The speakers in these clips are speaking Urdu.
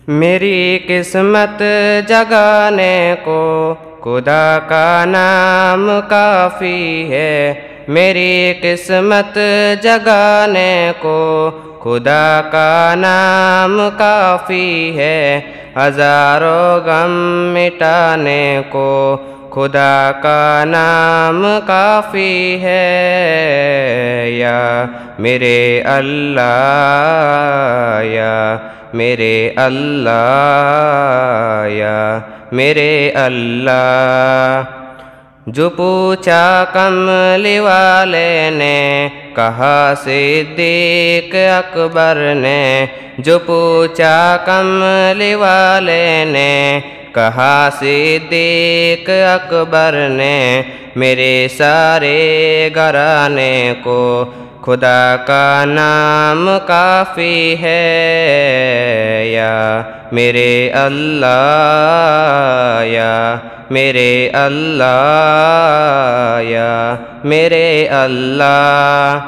میری قسمت جگانے کو خدا کا نام کافی ہے، میری قسمت جگانے کو خدا کا نام کافی ہے، ہزاروں غم مٹانے کو خدا کا نام کافی ہے۔ یا میرے اللہ، یا میرے اللہ، یا میرے اللہ۔ جو پوچھا کملی والے نے کہا صدیق اکبر نے، جو پوچھا کملی والے نے کہا صدیق اکبر نے، میرے سارے گھرانے کو خدا کا نام کافی ہے۔ یا میرے اللہ، یا میرے اللہ، یا میرے اللہ۔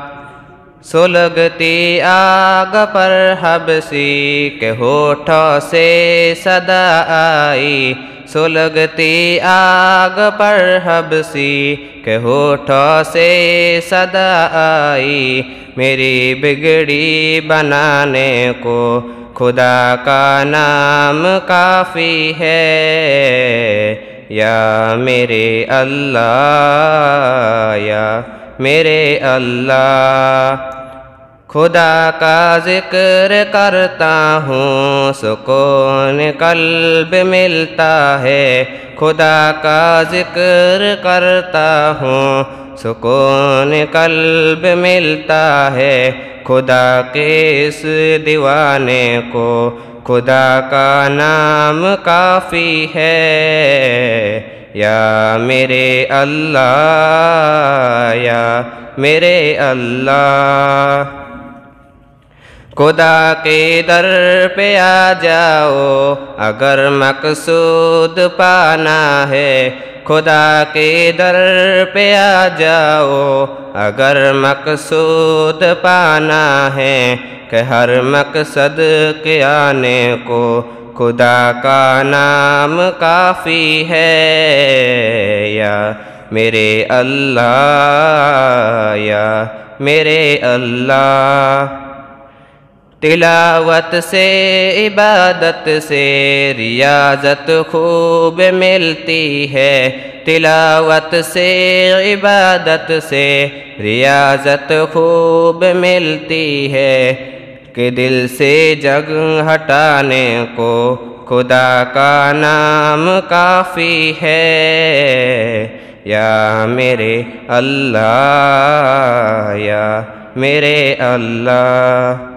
سلگتی آگ پر حبشی کے ہونٹوں سے صدا آئی، سلگتی آگ پر حبشی کے ہونٹوں سے صدا آئی، میری بگڑی بنانے کو خدا کا نام کافی ہے۔ یا میرے اللہ، یا میرے اللہ۔ خدا کا ذکر کرتا ہوں سکون قلب ملتا ہے، خدا کا ذکر کرتا ہوں سکون قلب ملتا ہے، خدا کے اس دیوانے کو خدا کا نام کافی ہے۔ یا میرے اللہ، یا میرے اللہ۔ خدا کے در پہ آ جاؤ اگر مقصود پانا ہے، خدا کے در پہ آ جاؤ اگر مقصود پانا ہے، کہ ہر مقصد کے آنے کو خدا کا نام کافی ہے۔ یا میرے اللہ، یا میرے اللہ۔ تلاوت سے عبادت سے ریاضت خوب ملتی ہے، تلاوت سے عبادت سے ریاضت خوب ملتی ہے، کہ دل سے جگ ہٹانے کو خدا کا نام کافی ہے۔ یا میرے اللہ، یا میرے اللہ۔